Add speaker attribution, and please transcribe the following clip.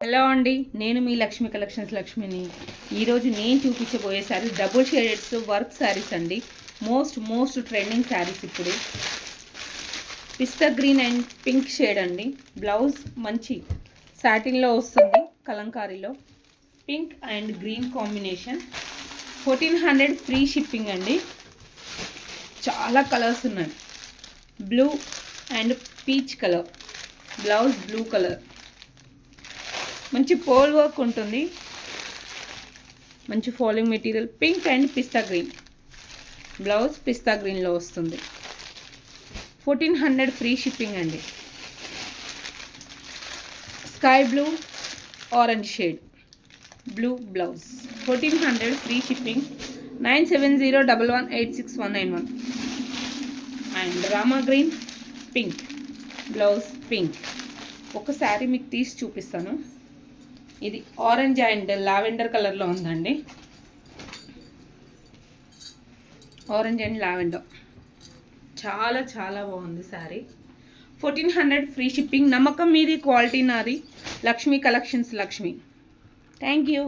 Speaker 1: Hello అండి, నేను మీ Lakshmi collections లక్ష్మిని. ఈరోజు నేను చూపించబోయే saris double shaded work saris అండి. మోస్ట్ ట్రెండింగ్ శారీస్ ఇప్పుడు. Pista green and pink shade అండి. బ్లౌజ్ మంచి సాటిన్లో వస్తుంది, కలంకారీలో. Pink and green combination. 1400 free shipping అండి. చాలా కలర్స్ ఉన్నాయి. Blue and peach colour, blouse blue colour. మంచి పోల్ వర్క్ ఉంటుంది, మంచి falling material. Pink and pista green, blouse pista గ్రీన్లో వస్తుంది. 1400 ఫ్రీ షిప్పింగ్ అండి. Sky blue orange shade, blue blouse. 1400 free shipping. 9701186191. And Rama green pink, blouse pink. ఒక శారీ మీకు తీసి చూపిస్తాను. ఇది ఆరెంజ్ అండ్ లావెండర్ కలర్లో ఉందండి. ఆరెంజ్ అండ్ లావెండర్ చాలా బాగుంది శారీ. 1400 free shipping. నమ్మకం మీది, క్వాలిటీ నాది. Lakshmi collections Lakshmi. Thank you.